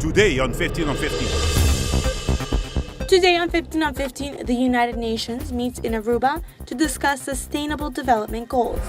Today on 15 on 15. Today on 15 on 15, the United Nations meets in Aruba to discuss Sustainable Development Goals.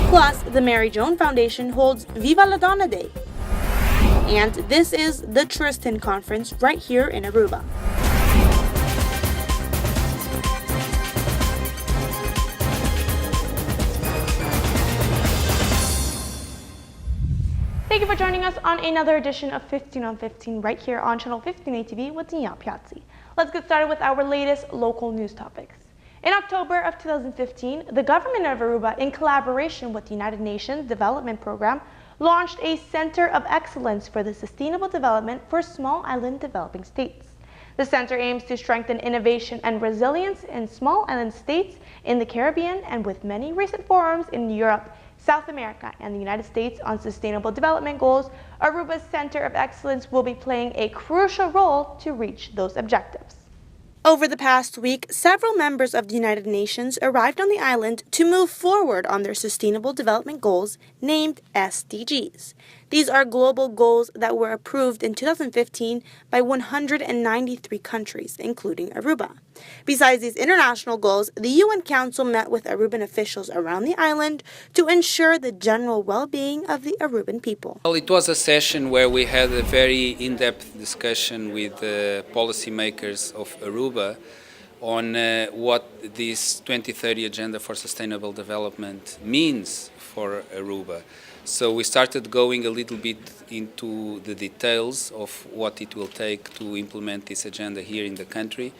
Plus, the Mary Joan Foundation holds Viva La Donna Day. And this is the Tristan Conference right here in Aruba. Thank you for joining us on another edition of 15 on 15 right here on Channel 15 ATV with Daniela Piazzi. Let's get started with our latest local news topics. In October of 2015, the government of Aruba, in collaboration with the United Nations Development Program, launched a Center of Excellence for the Sustainable Development for Small Island Developing States. The center aims to strengthen innovation and resilience in small island states in the Caribbean and with many recent forums in Europe, South America, and the United States on sustainable development goals. Aruba's Center of Excellence will be playing a crucial role to reach those objectives. Over the past week, several members of the United Nations arrived on the island to move forward on their Sustainable Development Goals, named SDGs. These are global goals that were approved in 2015 by 193 countries, including Aruba. Besides these international goals, the UN Council met with Aruban officials around the island to ensure the general well-being of the Aruban people. Well, it was a session where we had a very in-depth discussion with the policymakers of Aruba on what this 2030 Agenda for Sustainable Development means for Aruba. So we started going a little bit into the details of what it will take to implement this agenda here in the country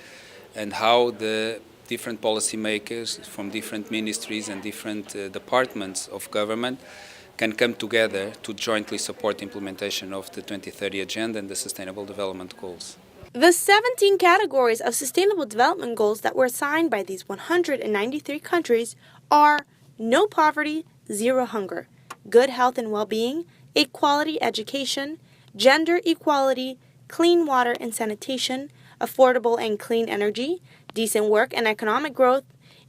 and how the different policymakers from different ministries and different departments of government can come together to jointly support implementation of the 2030 Agenda and the Sustainable Development Goals. The 17 categories of Sustainable Development Goals that were assigned by these 193 countries are no poverty, zero hunger, good health and well-being, a quality education, gender equality, clean water and sanitation, affordable and clean energy, decent work and economic growth,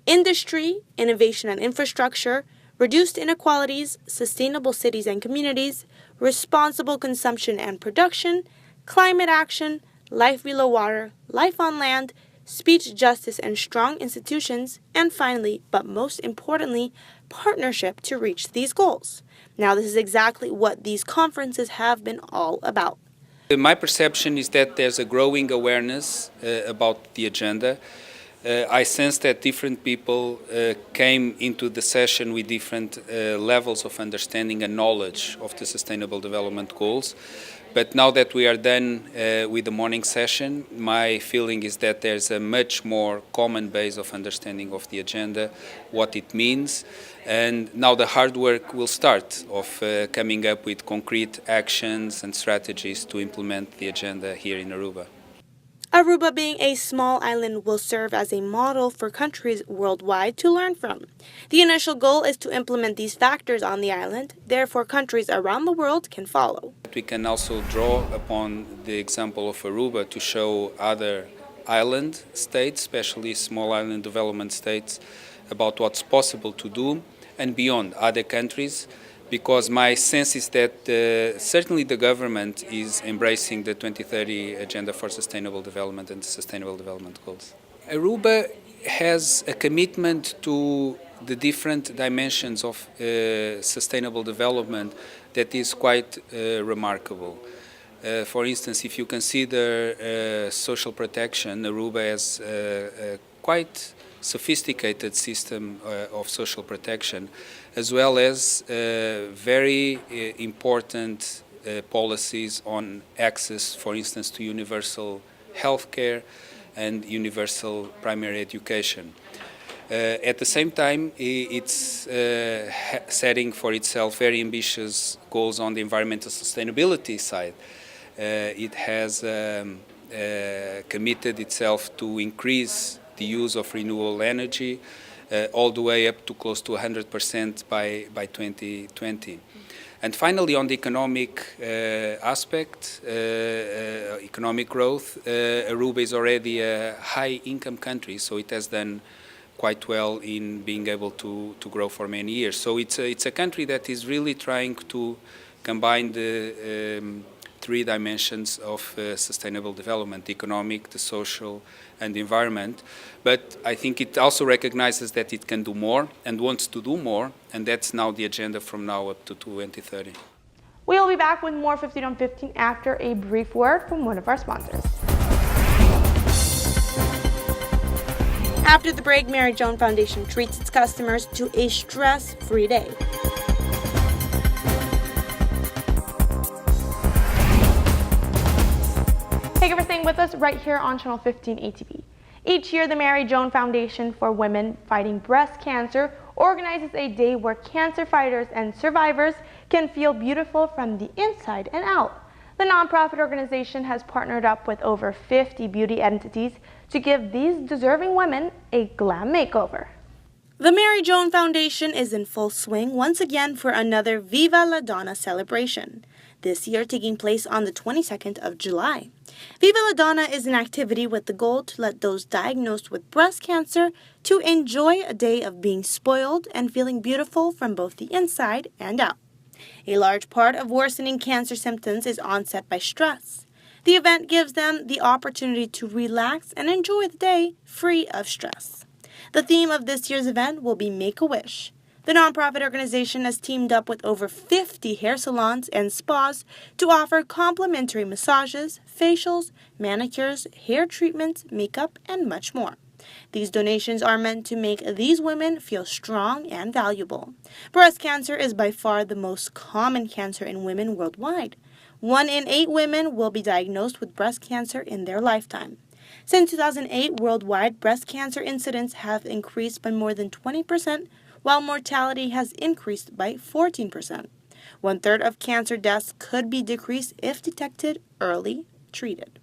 industry, innovation and infrastructure, reduced inequalities, sustainable cities and communities, responsible consumption and production, climate action, life below water, life on land, speech justice and strong institutions, and finally, but most importantly, partnership to reach these goals. Now, this is exactly what these conferences have been all about. My perception is that there's a growing awareness about the agenda. I sense that different people came into the session with different levels of understanding and knowledge of the Sustainable Development Goals. But now that we are done with the morning session, my feeling is that there's a much more common base of understanding of the agenda, what it means, and now the hard work will start of coming up with concrete actions and strategies to implement the agenda here in Aruba. Aruba, being a small island, will serve as a model for countries worldwide to learn from. The initial goal is to implement these factors on the island, therefore countries around the world can follow. We can also draw upon the example of Aruba to show other island states, especially small island development states, about what's possible to do and beyond other countries. Because my sense is that certainly the government is embracing the 2030 Agenda for Sustainable Development and the Sustainable Development Goals. Aruba has a commitment to the different dimensions of sustainable development that is quite remarkable. For instance, if you consider social protection, Aruba has a quite sophisticated system of social protection, as well as very important policies on access, for instance, to universal health care and universal primary education. At the same time, it's setting for itself very ambitious goals on the environmental sustainability side. It has committed itself to increase the use of renewable energy all the way up to close to 100% by 2020. And finally, on the economic aspect, economic growth, Aruba is already a high-income country, so it has done quite well in being able to grow for many years. So it's a country that is really trying to combine the three dimensions of sustainable development: the economic, the social, and the environment. But I think it also recognizes that it can do more and wants to do more, and that's now the agenda from now up to 2030. We'll be back with more 15 on 15 after a brief word from one of our sponsors. After the break, Mary Joan Foundation treats its customers to a stress-free day. Thank you for staying with us right here on Channel 15 ATV. Each year, the Mary Joan Foundation for Women Fighting Breast Cancer organizes a day where cancer fighters and survivors can feel beautiful from the inside and out. The nonprofit organization has partnered up with over 50 beauty entities to give these deserving women a glam makeover. The Mary Joan Foundation is in full swing once again for another Viva La Donna celebration, this year taking place on the 22nd of July. Viva La Donna is an activity with the goal to let those diagnosed with breast cancer to enjoy a day of being spoiled and feeling beautiful from both the inside and out. A large part of worsening cancer symptoms is onset by stress. The event gives them the opportunity to relax and enjoy the day free of stress. The theme of this year's event will be Make-A-Wish. The nonprofit organization has teamed up with over 50 hair salons and spas to offer complimentary massages, facials, manicures, hair treatments, makeup, and much more. These donations are meant to make these women feel strong and valuable. Breast cancer is by far the most common cancer in women worldwide. 1 in 8 women will be diagnosed with breast cancer in their lifetime. Since 2008, worldwide breast cancer incidents have increased by more than 20%, while mortality has increased by 14%. 1/3 of cancer deaths could be decreased if detected early, treated.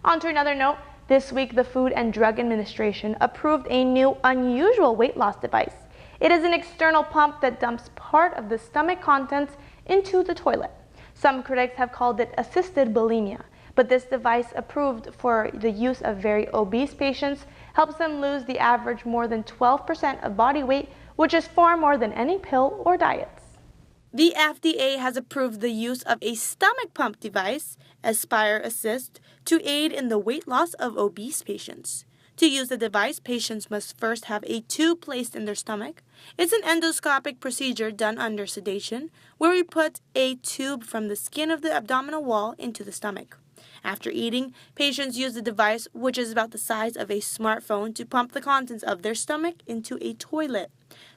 On to another note, this week the Food and Drug Administration approved a new unusual weight loss device. It is an external pump that dumps part of the stomach contents into the toilet. Some critics have called it assisted bulimia, but this device, approved for the use of very obese patients, helps them lose the average more than 12% of body weight, which is far more than any pill or diets. The FDA has approved the use of a stomach pump device, Aspire Assist, to aid in the weight loss of obese patients. To use the device, patients must first have a tube placed in their stomach. It's an endoscopic procedure done under sedation, where we put a tube from the skin of the abdominal wall into the stomach. After eating, patients use the device, which is about the size of a smartphone, to pump the contents of their stomach into a toilet.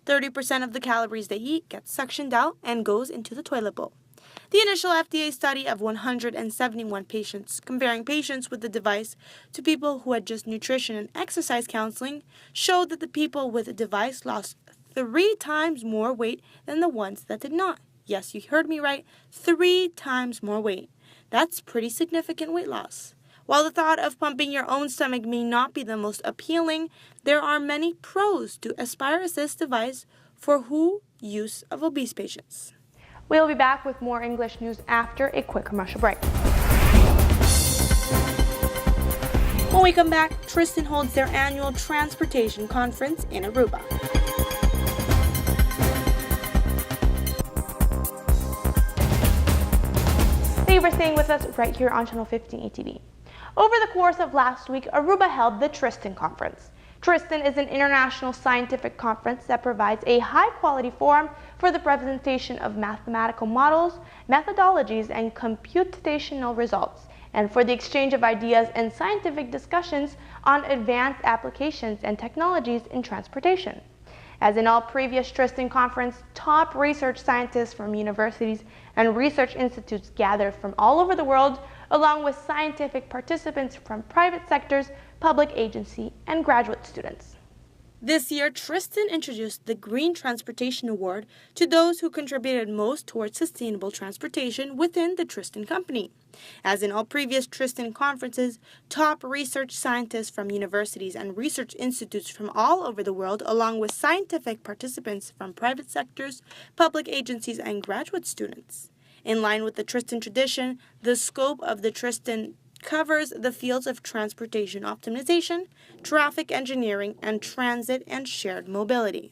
30% of the calories they eat gets suctioned out and goes into the toilet bowl. The initial FDA study of 171 patients, comparing patients with the device to people who had just nutrition and exercise counseling, showed that the people with the device lost 3 times more weight than the ones that did not. Yes, you heard me right, 3 times more weight. That's pretty significant weight loss. While the thought of pumping your own stomach may not be the most appealing, there are many pros to Aspire Assist device for use of obese patients. We'll be back with more English news after a quick commercial break. When we come back, Tristan holds their annual transportation conference in Aruba. Thank you for staying with us right here on Channel 15 ATV. Over the course of last week, Aruba held the Tristan Conference. Tristan is an international scientific conference that provides a high-quality forum for the presentation of mathematical models, methodologies, and computational results, and for the exchange of ideas and scientific discussions on advanced applications and technologies in transportation. As in all previous Tristan Conference, top research scientists from universities and research institutes gathered from all over the world, along with scientific participants from private sectors, public agency, and graduate students. This year, Tristan introduced the Green Transportation Award to those who contributed most towards sustainable transportation within the Tristan Company. As in all previous Tristan conferences, top research scientists from universities and research institutes from all over the world, along with scientific participants from private sectors, public agencies, and graduate students. In line with the Tristan tradition, the scope of the Tristan covers the fields of transportation optimization, traffic engineering, and transit and shared mobility.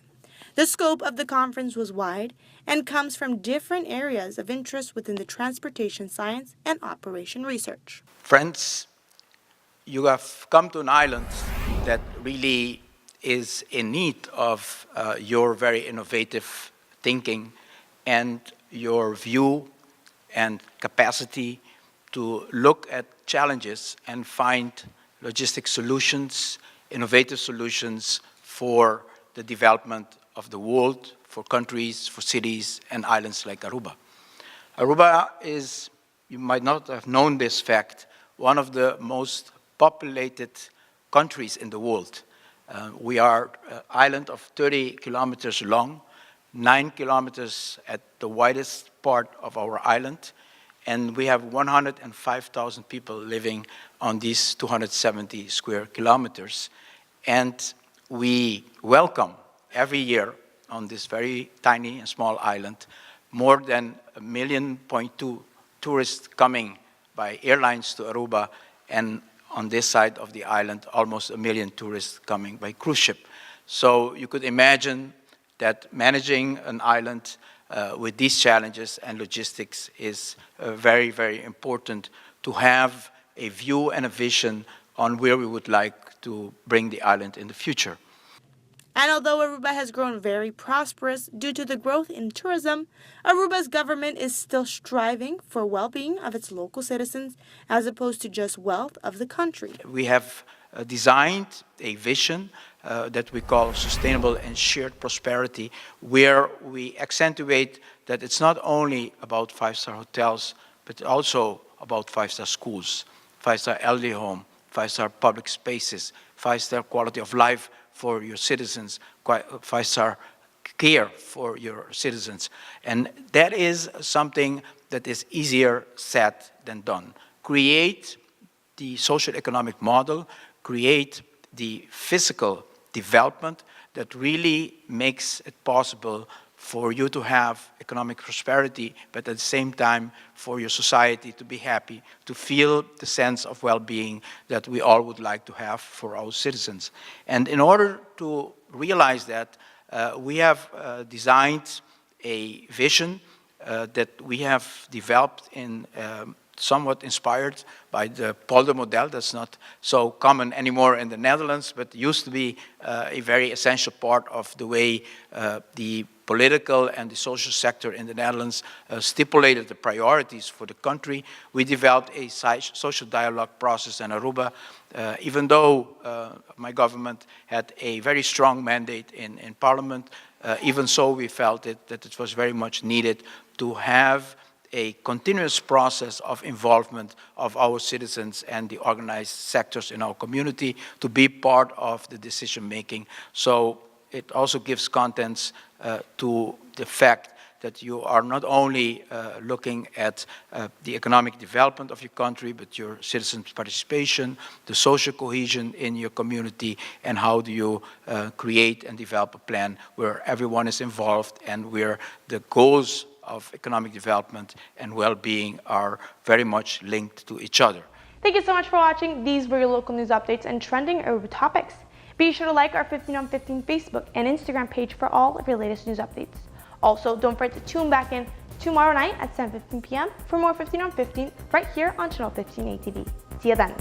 The scope of the conference was wide and comes from different areas of interest within the transportation science and operation research. Friends, you have come to an island that really is in need of your very innovative thinking and your view and capacity to look at challenges and find logistic solutions, innovative solutions for the development of the world, for countries, for cities, and islands like Aruba. Aruba is, you might not have known this fact, one of the most populated countries in the world. We are an island of 30 kilometers long, 9 kilometers at the widest part of our island, and we have 105,000 people living on these 270 square kilometers. And we welcome every year on this very tiny and small island more than 1.2 million tourists coming by airlines to Aruba, and on this side of the island, almost 1 million tourists coming by cruise ship. So you could imagine that managing an island with these challenges and logistics is very, very important to have a view and a vision on where we would like to bring the island in the future. And although Aruba has grown very prosperous due to the growth in tourism, Aruba's government is still striving for well-being of its local citizens as opposed to just wealth of the country. We have designed a vision that we call sustainable and shared prosperity, where we accentuate that it's not only about five-star hotels, but also about five-star schools, five-star elderly home, five-star public spaces, five-star quality of life for your citizens, five-star care for your citizens. And that is something that is easier said than done. Create the social economic model, create the physical development that really makes it possible for you to have economic prosperity, but at the same time for your society to be happy, to feel the sense of well-being that we all would like to have for our citizens. And in order to realize that, we have designed a vision that we have developed in somewhat inspired by the polder model. That's not so common anymore in the Netherlands, but used to be a very essential part of the way the political and the social sector in the Netherlands stipulated the priorities for the country. We developed a social dialogue process in Aruba, even though my government had a very strong mandate in Parliament. Even so, we felt that it was very much needed to have a continuous process of involvement of our citizens and the organized sectors in our community to be part of the decision making. So it also gives contents to the fact that you are not only looking at the economic development of your country, but your citizens' participation, the social cohesion in your community, and how do you create and develop a plan where everyone is involved and where the goals of economic development and well-being are very much linked to each other. Thank you so much for watching. These were your local news updates and trending Aruba topics. Be sure to like our 15 on 15 Facebook and Instagram page for all of your latest news updates. Also, don't forget to tune back in tomorrow night at 7:15 p.m. for more 15 on 15 right here on Channel 15 ATV. See you then.